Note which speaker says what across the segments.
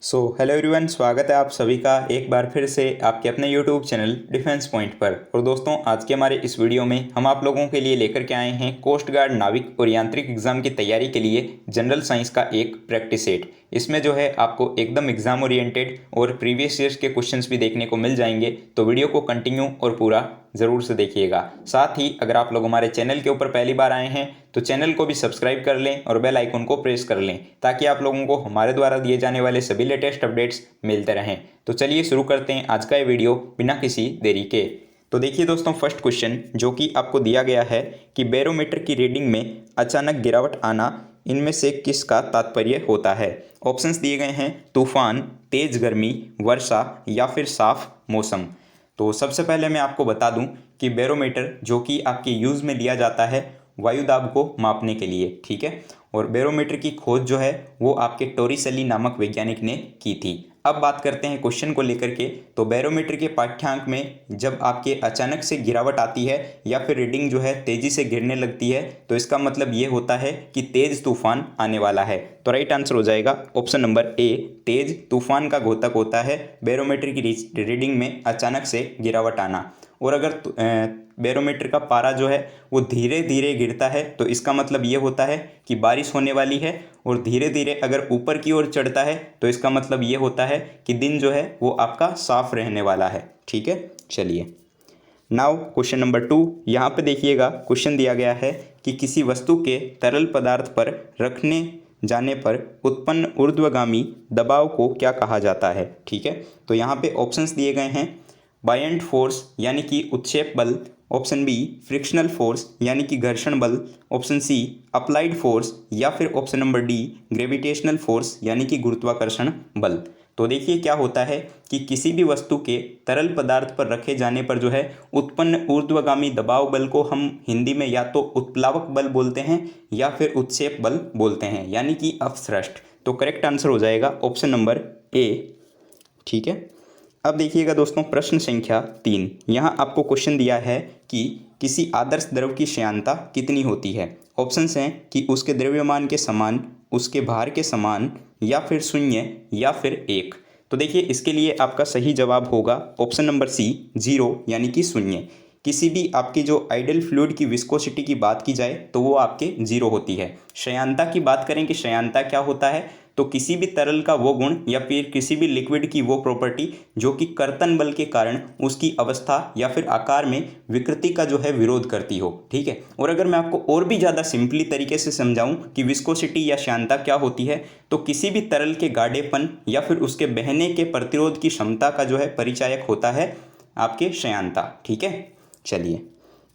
Speaker 1: Hello everyone, स्वागत है आप सभी का एक बार फिर से आपके अपने यूट्यूब चैनल डिफेंस पॉइंट पर। और दोस्तों, आज के हमारे इस वीडियो में हम आप लोगों के लिए लेकर के आए हैं कोस्ट गार्ड नाविक और यांत्रिक एग्जाम की तैयारी के लिए जनरल साइंस का एक प्रैक्टिस सेट। इसमें जो है आपको एकदम एग्जाम ओरिएंटेड और प्रीवियस ईयर्स के क्वेश्चंस भी देखने को मिल जाएंगे, तो वीडियो को कंटिन्यू और पूरा ज़रूर से देखिएगा। साथ ही अगर आप लोग हमारे चैनल के ऊपर पहली बार आए हैं तो चैनल को भी सब्सक्राइब कर लें और बेल आइकन को प्रेस कर लें, ताकि आप लोगों को हमारे द्वारा दिए जाने वाले सभी लेटेस्ट अपडेट्स मिलते रहें। तो चलिए शुरू करते हैं आज का ये वीडियो बिना किसी देरी के। तो देखिए दोस्तों, फर्स्ट क्वेश्चन जो कि आपको दिया गया है कि बैरोमीटर की रीडिंग में अचानक गिरावट आना, इनमें से किसका तात्पर्य होता है। ऑप्शंस दिए गए हैं तूफान, तेज गर्मी, वर्षा या फिर साफ मौसम। तो सबसे पहले मैं आपको बता दूं कि बैरोमीटर जो कि आपके यूज़ में लिया जाता है वायु दाब को मापने के लिए, ठीक है। और बैरोमीटर की खोज जो है वो आपके टोरिसेली नामक वैज्ञानिक ने की थी। अब बात करते हैं क्वेश्चन को लेकर के। तो बैरोमीटर के पाठ्यांक में जब आपके अचानक से गिरावट आती है या फिर रीडिंग जो है तेज़ी से गिरने लगती है, तो इसका मतलब ये होता है कि तेज़ तूफान आने वाला है। तो राइट आंसर हो जाएगा ऑप्शन नंबर ए, तेज़ तूफान का घोतक होता है बैरोमीटर की रीडिंग में अचानक से गिरावट आना। और अगर बैरोमीटर का पारा जो है वो धीरे धीरे गिरता है, तो इसका मतलब ये होता है कि बारिश होने वाली है। और धीरे धीरे अगर ऊपर की ओर चढ़ता है तो इसका मतलब ये होता है कि दिन जो है वो आपका साफ रहने वाला है, ठीक है। चलिए नाउ क्वेश्चन नंबर 2, यहाँ पे देखिएगा क्वेश्चन दिया गया है कि किसी वस्तु के तरल पदार्थ पर रखने जाने पर उत्पन्न ऊर्ध्वगामी दबाव को क्या कहा जाता है, ठीक है। तो यहाँ पे ऑप्शंस दिए गए हैं बायंट फोर्स यानी कि उत्क्षेप बल, ऑप्शन बी फ्रिक्शनल फोर्स यानी कि घर्षण बल, ऑप्शन सी अप्लाइड फोर्स या फिर option number D gravitational force यानी कि गुरुत्वाकर्षण बल। तो देखिए क्या होता है कि किसी भी वस्तु के तरल पदार्थ पर रखे जाने पर जो है उत्पन्न ऊर्ध्वगामी दबाव बल को हम हिंदी में या तो उत्प्लावक बल बोलते हैं या फिर उत्क्षेप बल बोलते हैं, यानी कि अपथ्रस्ट। तो करेक्ट आंसर हो जाएगा ऑप्शन नंबर ए, ठीक है। अब देखिएगा दोस्तों, प्रश्न संख्या 3, यहाँ आपको क्वेश्चन दिया है कि किसी आदर्श द्रव की श्यानता कितनी होती है। ऑप्शंस हैं कि उसके द्रव्यमान के समान, उसके भार के समान, या फिर शून्य, या फिर 1। तो देखिए इसके लिए आपका सही जवाब होगा ऑप्शन नंबर सी, 0 यानी कि शून्य। किसी भी आपकी जो आइडल फ्लूइड की विस्कोसिटी की बात की जाए तो वो आपके 0 होती है। श्यानता की बात करें कि श्यानता क्या होता है, तो किसी भी तरल का वो गुण या फिर किसी भी लिक्विड की वो प्रॉपर्टी जो कि कर्तन बल के कारण उसकी अवस्था या फिर आकार में विकृति का जो है विरोध करती हो, ठीक है। और अगर मैं आपको और भी ज़्यादा सिंपली तरीके से समझाऊं कि विस्कोसिटी या श्यानता क्या होती है, तो किसी भी तरल के गाढ़ेपन या फिर उसके बहने के प्रतिरोध की क्षमता का जो है परिचायक होता है आपके श्यानता, ठीक है। चलिए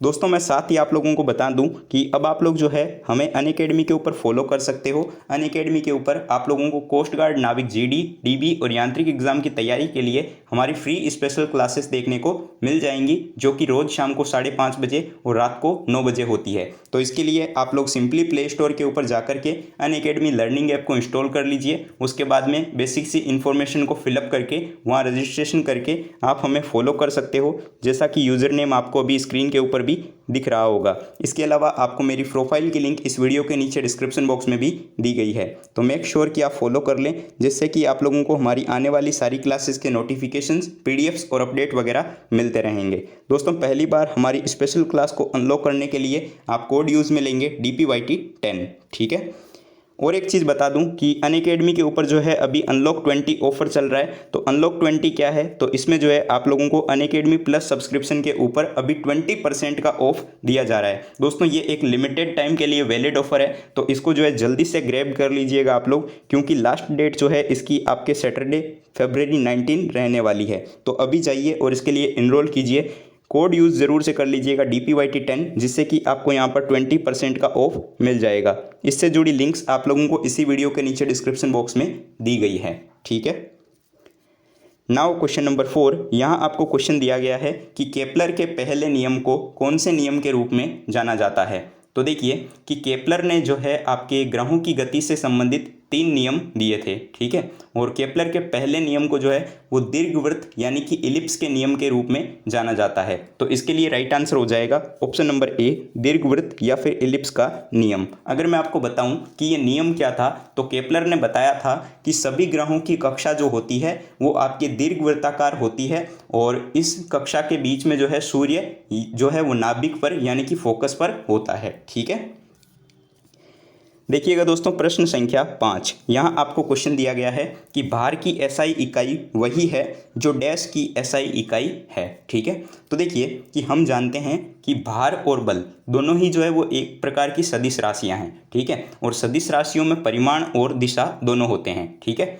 Speaker 1: दोस्तों, मैं साथ ही आप लोगों को बता दूं कि अब आप लोग जो है हमें अनअकैडमी के ऊपर फॉलो कर सकते हो। अनअकैडमी के ऊपर आप लोगों को कोस्ट गार्ड, नाविक, जीडी, डीबी और यांत्रिक एग्जाम की तैयारी के लिए हमारी फ्री स्पेशल क्लासेस देखने को मिल जाएंगी, जो कि रोज़ शाम को 5:30 बजे और रात को 9 बजे होती है। तो इसके लिए आप लोग सिंपली प्ले स्टोर के ऊपर जाकर के अनअकैडमी लर्निंग ऐप को इंस्टॉल कर लीजिए। उसके बाद में बेसिक सी इन्फॉर्मेशन को फिलअप करके वहाँ रजिस्ट्रेशन करके आप हमें फॉलो कर सकते हो, जैसा कि यूज़र नेम आपको अभी स्क्रीन के ऊपर भी दिख रहा होगा। इसके अलावा आपको मेरी प्रोफाइल की लिंक इस वीडियो के नीचे डिस्क्रिप्शन बॉक्स में भी दी गई है। तो मेक श्योर कि आप फॉलो कर लें, जिससे कि आप लोगों को हमारी आने वाली सारी क्लासेस के नोटिफिकेशंस, पीडीएफ्स और अपडेट वगैरह मिलते रहेंगे। दोस्तों, पहली बार हमारी स्पेशल क्लास को अनलॉक करने के लिए आप कोड यूज़ में लेंगे DPYT10, ठीक है। और एक चीज़ बता दूं कि अनअकैडमी के ऊपर जो है अभी अनलॉक 20 ऑफर चल रहा है। तो अनलॉक 20 क्या है, तो इसमें जो है आप लोगों को अनअकैडमी प्लस सब्सक्रिप्शन के ऊपर अभी 20% का ऑफ दिया जा रहा है। दोस्तों, ये एक लिमिटेड टाइम के लिए वैलिड ऑफर है, तो इसको जो है जल्दी से ग्रैब कर लीजिएगा आप लोग, क्योंकि लास्ट डेट जो है इसकी आपके सैटरडे फरवरी 19 रहने वाली है। तो अभी जाइए और इसके लिए इनरोल कीजिए। कोड यूज़ ज़रूर से कर लीजिएगा DPYT10, जिससे कि आपको यहाँ पर 20% का ऑफ मिल जाएगा। इससे जुड़ी लिंक्स आप लोगों को इसी वीडियो के नीचे डिस्क्रिप्शन बॉक्स में दी गई है, ठीक है। नाउ क्वेश्चन नंबर 4, यहाँ आपको क्वेश्चन दिया गया है कि केपलर के पहले नियम को कौन से नियम के रूप में जाना जाता है। तो देखिए कि केपलर ने जो है आपके ग्रहों की गति से संबंधित 3 नियम दिए थे, ठीक है। और केपलर के पहले नियम को जो है वो दीर्घवृत्त यानी कि इलिप्स के नियम के रूप में जाना जाता है। तो इसके लिए राइट आंसर हो जाएगा ऑप्शन नंबर ए, दीर्घवृत्त या फिर इलिप्स का नियम। अगर मैं आपको बताऊं कि ये नियम क्या था, तो केपलर ने बताया था कि सभी ग्रहों की कक्षा जो होती है वो आपके दीर्घवृत्ताकार होती है और इस कक्षा के बीच में जो है सूर्य जो है वो नाभिक पर यानी कि फोकस पर होता है, ठीक है। देखिएगा दोस्तों, प्रश्न संख्या 5। यहाँ आपको क्वेश्चन दिया गया है कि भार की एसआई इकाई वही है जो डैश की एसआई इकाई है, ठीक है। तो देखिए कि हम जानते हैं कि भार और बल दोनों ही जो है वो एक प्रकार की सदिश राशियाँ हैं, ठीक है। और सदिश राशियों में परिमाण और दिशा दोनों होते हैं, ठीक है।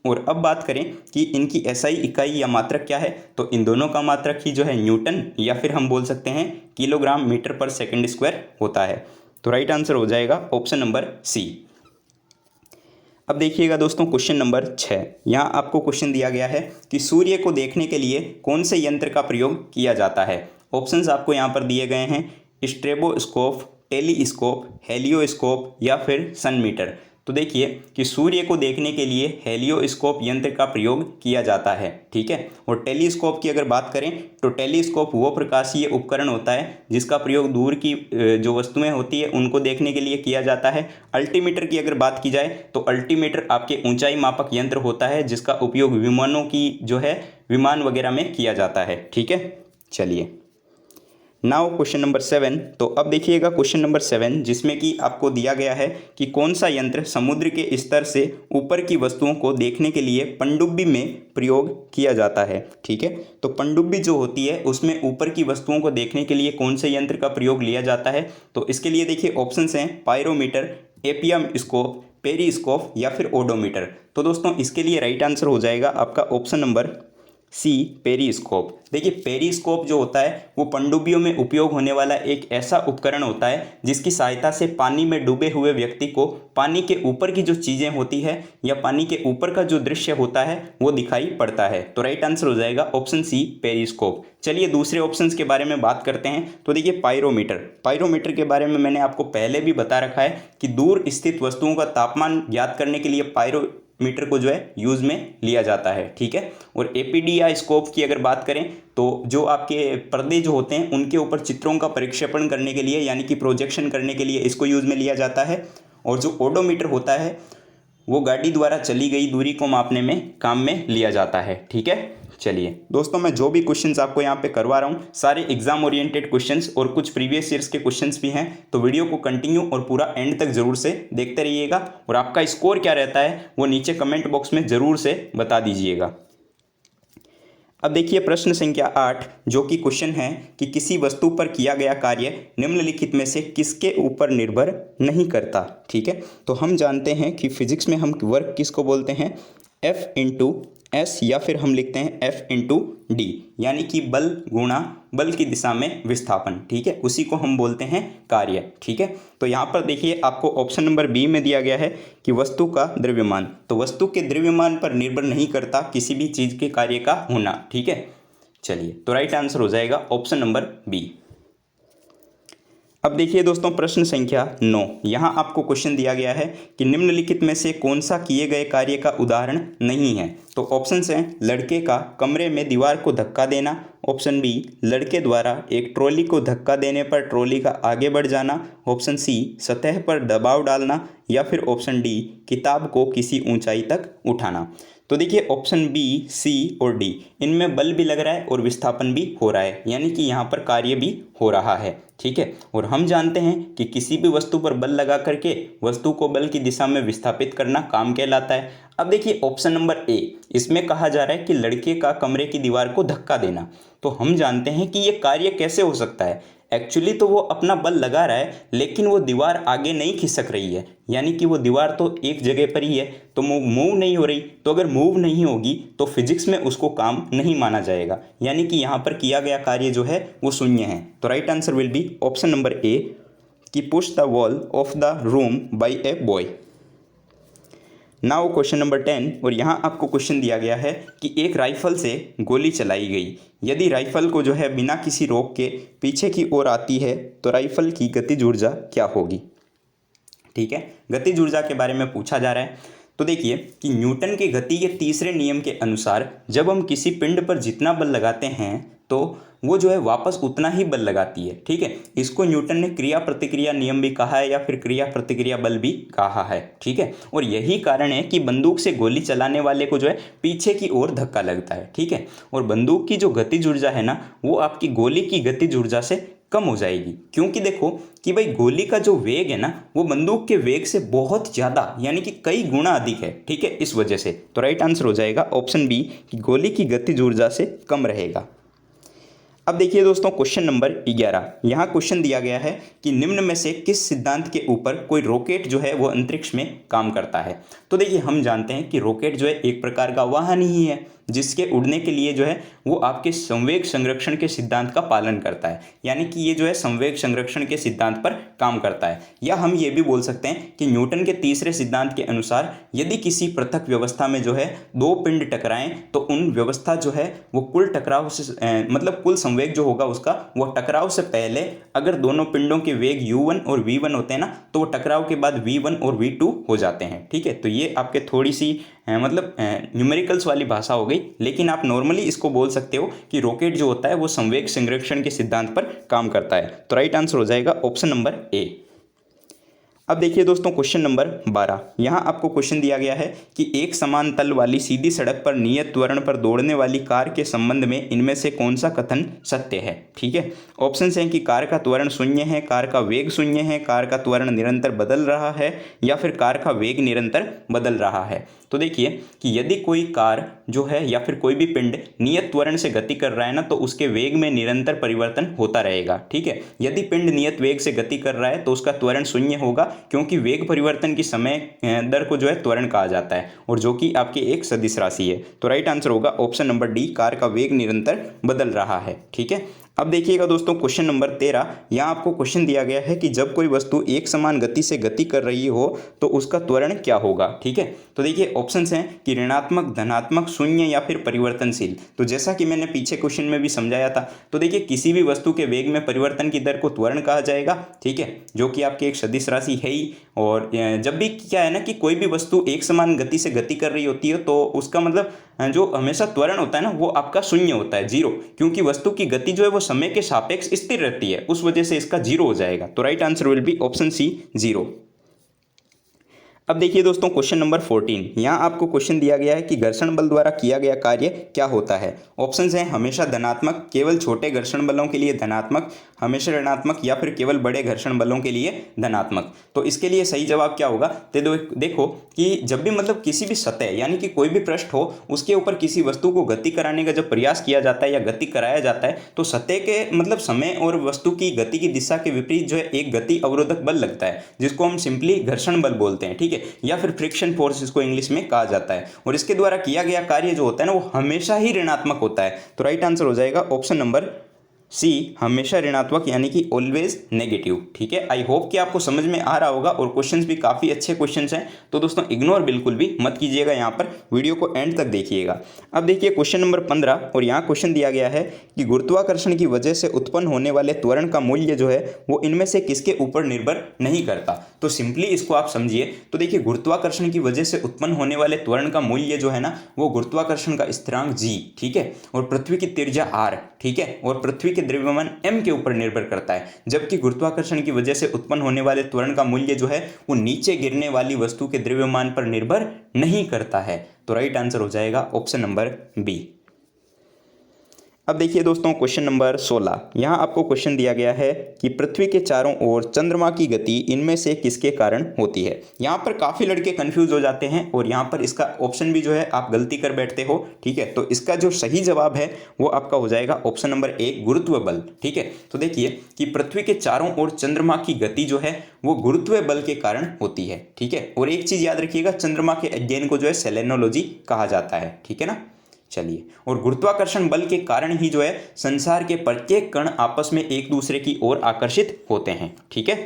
Speaker 1: और अब बात करें कि इनकी एसआई इकाई या मात्रक क्या है, तो इन दोनों का मात्रक ही जो है न्यूटन या फिर हम बोल सकते हैं किलोग्राम मीटर पर सेकंड स्क्वायर होता है। तो राइट आंसर हो जाएगा ऑप्शन नंबर सी। अब देखिएगा दोस्तों, क्वेश्चन नंबर 6। यहाँ आपको क्वेश्चन दिया गया है कि सूर्य को देखने के लिए कौन से यंत्र का प्रयोग किया जाता है। ऑप्शंस आपको यहाँ पर दिए गए हैं, स्ट्रेबोस्कोप, टेलीस्कोप, हेलियोस्कोप या फिर सन मीटर। तो देखिए कि सूर्य को देखने के लिए हेलियोस्कोप यंत्र का प्रयोग किया जाता है, ठीक है। और टेलीस्कोप की अगर बात करें तो टेलीस्कोप वो प्रकाशीय उपकरण होता है जिसका प्रयोग दूर की जो वस्तुएं होती है उनको देखने के लिए किया जाता है। अल्टीमीटर की अगर बात की जाए तो अल्टीमीटर आपके ऊंचाई मापक यंत्र होता है जिसका उपयोग विमानों की जो है विमान वगैरह में किया जाता है, ठीक है। चलिए नाउ क्वेश्चन नंबर 7। तो अब देखिएगा क्वेश्चन नंबर 7 जिसमें कि आपको दिया गया है कि कौन सा यंत्र समुद्र के स्तर से ऊपर की वस्तुओं को देखने के लिए पनडुब्बी में प्रयोग किया जाता है, ठीक है। तो पनडुब्बी जो होती है उसमें ऊपर की वस्तुओं को देखने के लिए कौन से यंत्र का प्रयोग लिया जाता है, तो इसके लिए देखिए ऑप्शंस हैं पायरोमीटर, एपियम स्कोप, पेरीस्कोप या फिर ओडोमीटर। तो दोस्तों इसके लिए राइट आंसर हो जाएगा आपका ऑप्शन नंबर सी, पेरीस्कोप। देखिए पेरीस्कोप जो होता है वो पनडुब्बियों में उपयोग होने वाला एक ऐसा उपकरण होता है जिसकी सहायता से पानी में डूबे हुए व्यक्ति को पानी के ऊपर की जो चीज़ें होती है या पानी के ऊपर का जो दृश्य होता है वो दिखाई पड़ता है। तो राइट आंसर हो जाएगा ऑप्शन सी, पेरीस्कोप। चलिए दूसरे ऑप्शंस के बारे में बात करते हैं। तो देखिए पायरोमीटर, पायरोमीटर के बारे में मैंने आपको पहले भी बता रखा है कि दूर स्थित वस्तुओं का तापमान ज्ञात करने के लिए पायरोमीटर को जो है यूज में लिया जाता है, ठीक है। और एपीडी या स्कोप की अगर बात करें तो जो आपके पर्दे जो होते हैं उनके ऊपर चित्रों का प्रक्षेपण करने के लिए यानी कि प्रोजेक्शन करने के लिए इसको यूज में लिया जाता है। और जो ओडोमीटर होता है वो गाड़ी द्वारा चली गई दूरी को मापने में काम में लिया जाता है, ठीक है। चलिए दोस्तों, मैं जो भी क्वेश्चंस आपको यहाँ पे करवा रहा हूँ सारे एग्जाम ओरिएंटेड क्वेश्चंस और कुछ प्रीवियस ईयर्स के क्वेश्चंस भी हैं, तो वीडियो को कंटिन्यू और पूरा एंड तक जरूर से देखते रहिएगा। और आपका स्कोर क्या रहता है वो नीचे कमेंट बॉक्स में ज़रूर से बता दीजिएगा। अब देखिए प्रश्न संख्या 8 जो कि क्वेश्चन है कि किसी वस्तु पर किया गया कार्य निम्नलिखित में से किसके ऊपर निर्भर नहीं करता, ठीक है। तो हम जानते हैं कि फिजिक्स में हम वर्क किसको बोलते हैं, F इंटू एस या फिर हम लिखते हैं F इंटू डी, यानी कि बल गुणा बल की दिशा में विस्थापन, ठीक है, उसी को हम बोलते हैं कार्य, ठीक है। तो यहाँ पर देखिए आपको ऑप्शन नंबर बी में दिया गया है कि वस्तु का द्रव्यमान, तो वस्तु के द्रव्यमान पर निर्भर नहीं करता किसी भी चीज़ के कार्य का होना, ठीक है। चलिए तो राइट आंसर हो जाएगा ऑप्शन नंबर बी। अब देखिए दोस्तों प्रश्न संख्या 9। यहाँ आपको क्वेश्चन दिया गया है कि निम्नलिखित में से कौन सा किए गए कार्य का उदाहरण नहीं है। तो ऑप्शंस हैं लड़के का कमरे में दीवार को धक्का देना, ऑप्शन बी लड़के द्वारा एक ट्रॉली को धक्का देने पर ट्रॉली का आगे बढ़ जाना, ऑप्शन सी सतह पर दबाव डालना या फिर ऑप्शन डी किताब को किसी ऊंचाई तक उठाना। तो देखिए ऑप्शन बी, सी और डी इनमें बल भी लग रहा है और विस्थापन भी हो रहा है, यानी कि यहाँ पर कार्य भी हो रहा है, ठीक है। और हम जानते हैं कि किसी भी वस्तु पर बल लगा करके वस्तु को बल की दिशा में विस्थापित करना काम कहलाता है। अब देखिए ऑप्शन नंबर ए, इसमें कहा जा रहा है कि लड़के का कमरे की दीवार को धक्का देना, तो हम जानते हैं कि ये कार्य कैसे हो सकता है। एक्चुअली तो वो अपना बल लगा रहा है लेकिन वो दीवार आगे नहीं खिसक रही है, यानी कि वो दीवार तो एक जगह पर ही है, तो मूव नहीं हो रही। तो अगर मूव नहीं होगी तो फिजिक्स में उसको काम नहीं माना जाएगा, यानी कि यहाँ पर किया गया कार्य जो है वो शून्य है। तो right answer will be option number A कि push the wall of the room by a boy. Now question number 10, और यहाँ आपको क्वेश्चन दिया गया है कि एक राइफल से गोली चलाई गई, यदि राइफल को जो है बिना किसी रोक के पीछे की ओर आती है तो राइफल की गतिज ऊर्जा क्या होगी, ठीक है, गतिज ऊर्जा के बारे में पूछा जा रहा है। तो देखिए कि न्यूटन के गति के तीसरे नियम के अनुसार जब हम किसी पिंड पर जितना बल लगाते हैं तो वो जो है वापस उतना ही बल लगाती है। ठीक है, इसको न्यूटन ने क्रिया प्रतिक्रिया नियम भी कहा है या फिर क्रिया प्रतिक्रिया बल भी कहा है। ठीक है, और यही कारण है कि बंदूक से गोली चलाने वाले को जो है पीछे की ओर धक्का लगता है। ठीक है, और बंदूक की जो गतिज ऊर्जा है ना वो आपकी गोली की गतिज ऊर्जा से कम हो जाएगी, क्योंकि देखो कि भाई गोली का जो वेग है ना वो बंदूक के वेग से बहुत ज़्यादा यानी कि कई गुना अधिक है। ठीक है, इस वजह से तो राइट आंसर हो जाएगा ऑप्शन बी कि गोली की गतिज ऊर्जा से कम रहेगा। अब देखिए दोस्तों क्वेश्चन नंबर 11। यहाँ क्वेश्चन दिया गया है कि निम्न में से किस सिद्धांत के ऊपर कोई रॉकेट जो है वो अंतरिक्ष में काम करता है। तो देखिए हम जानते हैं कि रॉकेट जो है एक प्रकार का वाहन ही है जिसके उड़ने के लिए जो है वो आपके संवेग संरक्षण के सिद्धांत का पालन करता है, यानी कि ये जो है संवेग संरक्षण के सिद्धांत पर काम करता है। या हम ये भी बोल सकते हैं कि न्यूटन के तीसरे सिद्धांत के अनुसार यदि किसी पृथक व्यवस्था में जो है दो पिंड टकराएं तो उन व्यवस्था जो है वो कुल टकराव से मतलब कुल संवेग जो होगा उसका वो टकराव से पहले अगर दोनों पिंडों के वेग u1 और v1 होते हैं ना तो वो टकराव के बाद v1 और v2 हो जाते हैं। ठीक है, तो ये आपके थोड़ी सी मतलब न्यूमेरिकल्स वाली भाषा हो गई, लेकिन आप नॉर्मली इसको बोल सकते हो कि रॉकेट जो होता है वो संवेग संरक्षण के सिद्धांत पर काम करता है। तो राइट आंसर हो जाएगा ऑप्शन नंबर ए। अब देखिए दोस्तों क्वेश्चन नंबर 12। यहाँ आपको क्वेश्चन दिया गया है कि एक समान तल वाली सीधी सड़क पर नियत त्वरण पर दौड़ने वाली कार के संबंध में इनमें से कौन सा कथन सत्य है। ठीक है, ऑप्शन हैं कि कार का त्वरण शून्य है, कार का वेग शून्य है, कार का त्वरण निरंतर बदल रहा है या फिर कार का वेग निरंतर बदल रहा है। तो देखिए कि यदि कोई कार जो है या फिर कोई भी पिंड नियत त्वरण से गति कर रहा है ना तो उसके वेग में निरंतर परिवर्तन होता रहेगा। ठीक है, यदि पिंड नियत वेग से गति कर रहा है तो उसका त्वरण शून्य होगा, क्योंकि वेग परिवर्तन की समय दर को जो है त्वरण कहा जाता है और जो कि आपकी एक सदिश राशि है। तो राइट आंसर होगा ऑप्शन नंबर डी, कार का वेग निरंतर बदल रहा है। ठीक है, अब देखिएगा दोस्तों क्वेश्चन नंबर 13। यहाँ आपको क्वेश्चन दिया गया है कि जब कोई वस्तु एक समान गति से गति कर रही हो तो उसका त्वरण क्या होगा। ठीक है, तो देखिए ऑप्शंस हैं कि ऋणात्मक, धनात्मक, शून्य या फिर परिवर्तनशील। तो जैसा कि मैंने पीछे क्वेश्चन में भी समझाया था, तो देखिए किसी भी वस्तु के वेग में परिवर्तन की दर को त्वरण कहा जाएगा। ठीक है, जो कि आपकी एक सदिश राशि है ही। और जब भी क्या है ना कि कोई भी वस्तु एक समान गति से गति कर रही होती है तो उसका मतलब जो हमेशा त्वरण होता है ना वो आपका शून्य होता है, जीरो, क्योंकि वस्तु की गति जो है वो समय के सापेक्ष स्थिर रहती है, उस वजह से इसका जीरो हो जाएगा। तो right answer will be option C, zero. अब देखिए दोस्तों क्वेश्चन नंबर 14। यहाँ आपको क्वेश्चन दिया गया है कि घर्षण बल द्वारा किया गया कार्य क्या होता है। ऑप्शंस हैं हमेशा धनात्मक, केवल छोटे घर्षण बलों के लिए धनात्मक, हमेशा ऋणात्मक या फिर केवल बड़े घर्षण बलों के लिए धनात्मक। तो इसके लिए सही जवाब क्या होगा। तो देखो कि जब भी मतलब किसी भी सतह यानी कि कोई भी पृष्ठ हो उसके ऊपर किसी वस्तु को गति कराने का जब प्रयास किया जाता है या गति कराया जाता है तो सतह के मतलब समय और वस्तु की गति की दिशा के विपरीत जो है एक गति अवरोधक बल लगता है, जिसको हम सिंपली घर्षण बल बोलते हैं। ठीक है, या फिर फ्रिक्शन फोर्स इसको इंग्लिश में कहा जाता है। और इसके द्वारा किया गया कार्य जो होता है ना वो हमेशा ही ऋणात्मक होता है। तो राइट आंसर हो जाएगा ऑप्शन नंबर सी, हमेशा ऋणात्मक यानी कि ऑलवेज नेगेटिव। ठीक है, आई होप कि आपको समझ में आ रहा होगा और क्वेश्चंस भी काफ़ी अच्छे क्वेश्चंस हैं। तो दोस्तों इग्नोर बिल्कुल भी मत कीजिएगा, यहाँ पर वीडियो को एंड तक देखिएगा। अब देखिए क्वेश्चन नंबर 15 और यहाँ क्वेश्चन दिया गया है कि गुरुत्वाकर्षण की वजह से उत्पन्न होने वाले त्वरण का मूल्य जो है वो इनमें से किसके ऊपर निर्भर नहीं करता। तो सिंपली इसको आप समझिए। तो देखिए गुरुत्वाकर्षण की वजह से उत्पन्न होने वाले त्वरण का मूल्य जो है ना वो गुरुत्वाकर्षण का स्थिरांक g, ठीक है, और पृथ्वी की त्रिज्या r, ठीक है, और पृथ्वी के द्रव्यमान m के ऊपर निर्भर करता है। जबकि गुरुत्वाकर्षण की वजह से उत्पन्न होने वाले त्वरण का मूल्य जो है वो नीचे गिरने वाली वस्तु के द्रव्यमान पर निर्भर नहीं करता है। तो राइट आंसर हो जाएगा ऑप्शन नंबर बी। अब देखिए दोस्तों क्वेश्चन नंबर 16। यहाँ आपको क्वेश्चन दिया गया है कि पृथ्वी के चारों ओर चंद्रमा की गति इनमें से किसके कारण होती है। यहाँ पर काफ़ी लड़के कंफ्यूज हो जाते हैं और यहाँ पर इसका ऑप्शन भी जो है आप गलती कर बैठते हो। ठीक है, तो इसका जो सही जवाब है वो आपका हो जाएगा ऑप्शन नंबर ए, गुरुत्व बल। ठीक है, तो देखिए कि पृथ्वी के चारों ओर चंद्रमा की गति जो है वो गुरुत्व बल के कारण होती है। ठीक है, और एक चीज़ याद रखिएगा, चंद्रमा के अध्ययन को जो है सेलेनोलॉजी कहा जाता है। ठीक है ना, चलिए, और गुरुत्वाकर्षण बल के कारण ही जो है संसार के प्रत्येक कण आपस में एक दूसरे की ओर आकर्षित होते हैं। ठीक है,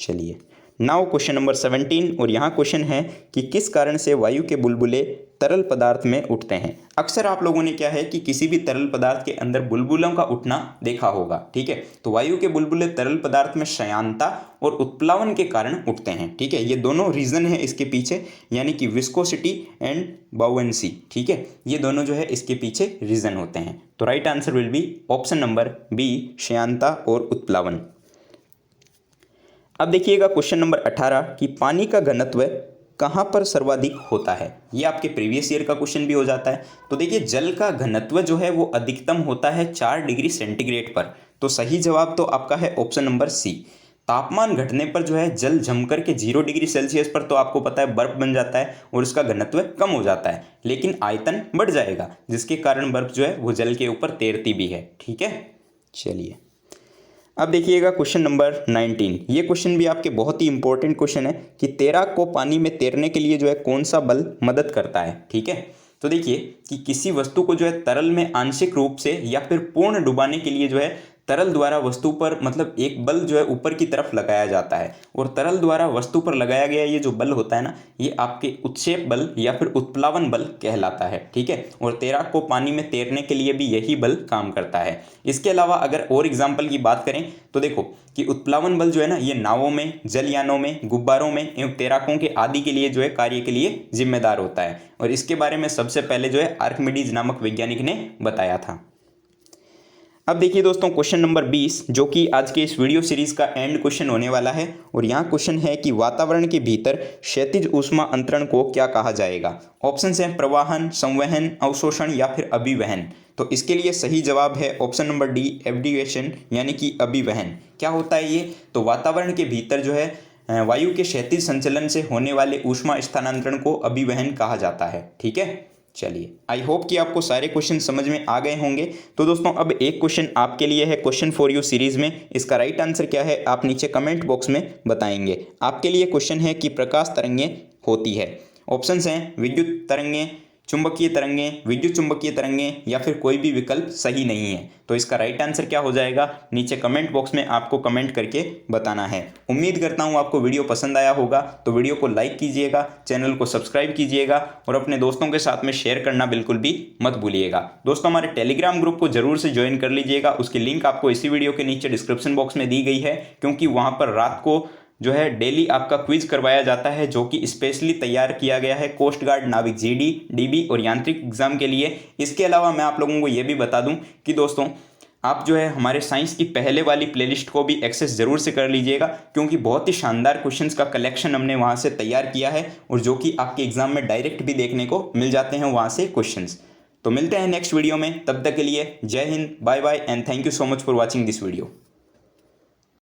Speaker 1: चलिए नाउ क्वेश्चन नंबर 17 और यहाँ क्वेश्चन है कि किस कारण से वायु के बुलबुले तरल पदार्थ में उठते हैं। अक्सर आप लोगों ने क्या है कि किसी भी तरल पदार्थ के अंदर बुलबुलों का उठना देखा होगा, ठीक है। तो वायु के बुलबुले तरल पदार्थ में श्यानता और उत्प्लावन के कारण उठते हैं, ठीक है। ये दोनों रीजन है इसके पीछे, यानी कि विस्कोसिटी एंड बाउएंसी, ठीक है। ये दोनों जो है इसके पीछे रीजन होते हैं। तो right answer will be option number B, श्यानता और उत्प्लावन। अब देखिएगा क्वेश्चन नंबर 18 कि पानी का घनत्व कहाँ पर सर्वाधिक होता है। ये आपके प्रीवियस ईयर का क्वेश्चन भी हो जाता है। तो देखिए जल का घनत्व जो है वो अधिकतम होता है 4 डिग्री सेंटीग्रेड पर। तो सही जवाब तो आपका है ऑप्शन नंबर सी। तापमान घटने पर जो है जल जमकर के 0 डिग्री सेल्सियस पर तो आपको पता है बर्फ बन जाता है और उसका घनत्व कम हो जाता है, लेकिन आयतन बढ़ जाएगा जिसके कारण बर्फ जो है वो जल के ऊपर तैरती भी है, ठीक है। चलिए अब देखिएगा क्वेश्चन नंबर 19। ये क्वेश्चन भी आपके बहुत ही इंपॉर्टेंट क्वेश्चन है कि तैराक को पानी में तैरने के लिए जो है कौन सा बल मदद करता है, ठीक है। तो देखिए कि किसी वस्तु को जो है तरल में आंशिक रूप से या फिर पूर्ण डुबाने के लिए जो है तरल द्वारा वस्तु पर मतलब एक बल जो है ऊपर की तरफ लगाया जाता है, और तरल द्वारा वस्तु पर लगाया गया ये जो बल होता है ना, ये आपके उत्क्षेप बल या फिर उत्प्लावन बल कहलाता है, ठीक है। और तैराक को पानी में तैरने के लिए भी यही बल काम करता है। इसके अलावा अगर और एग्जाम्पल की बात करें तो देखो कि उत्प्लावन बल जो है ना, ये नावों में, जलयानों में, गुब्बारों में एवं तैराकों के आदि के लिए जो है कार्य के लिए जिम्मेदार होता है, और इसके बारे में सबसे पहले जो है आर्किमिडीज नामक वैज्ञानिक ने बताया था। अब देखिए दोस्तों क्वेश्चन नंबर 20, जो कि आज के इस वीडियो सीरीज का एंड क्वेश्चन होने वाला है, और यहाँ क्वेश्चन है कि वातावरण के भीतर क्षैतिज ऊष्मा अंतरण को क्या कहा जाएगा। ऑप्शंस हैं प्रवाहन, संवहन, अवशोषण या फिर अभिवहन। तो इसके लिए सही जवाब है ऑप्शन नंबर डी, एब्डिवेशन यानी कि अभिवहन। क्या होता है ये? तो वातावरण के भीतर जो है वायु के क्षैतिज संचलन से होने वाले ऊष्मा स्थानांतरण को अभिवहन कहा जाता है, ठीक है। चलिए आई होप कि आपको सारे क्वेश्चन समझ में आ गए होंगे। तो दोस्तों अब एक क्वेश्चन आपके लिए है क्वेश्चन फॉर यू सीरीज में। इसका राइट आंसर क्या है आप नीचे कमेंट बॉक्स में बताएंगे। आपके लिए क्वेश्चन है कि प्रकाश तरंगें होती है। ऑप्शंस हैं विद्युत तरंगें, चुंबकीय तरंगें, विद्युत चुंबकीय तरंगें या फिर कोई भी विकल्प सही नहीं है। तो इसका राइट आंसर क्या हो जाएगा नीचे कमेंट बॉक्स में आपको कमेंट करके बताना है। उम्मीद करता हूँ आपको वीडियो पसंद आया होगा, तो वीडियो को लाइक कीजिएगा, चैनल को सब्सक्राइब कीजिएगा और अपने दोस्तों के साथ में शेयर करना बिल्कुल भी मत भूलिएगा। दोस्तों हमारे टेलीग्राम ग्रुप को जरूर से ज्वाइन कर लीजिएगा। उसकी लिंक आपको इसी वीडियो के नीचे डिस्क्रिप्शन बॉक्स में दी गई है, क्योंकि वहाँ पर रात को जो है डेली आपका क्विज करवाया जाता है, जो कि स्पेशली तैयार किया गया है कोस्ट गार्ड, नाविक जीडी, डीबी और यांत्रिक एग्जाम के लिए। इसके अलावा मैं आप लोगों को ये भी बता दूं कि दोस्तों आप जो है हमारे साइंस की पहले वाली प्लेलिस्ट को भी एक्सेस जरूर से कर लीजिएगा, क्योंकि बहुत ही शानदार क्वेश्चंस का कलेक्शन हमने वहाँ से तैयार किया है, और जो कि आपके एग्जाम में डायरेक्ट भी देखने को मिल जाते हैं वहाँ से क्वेश्चंस। तो मिलते हैं नेक्स्ट वीडियो में, तब तक के लिए जय हिंद, bye bye and thank you so much for watching this video.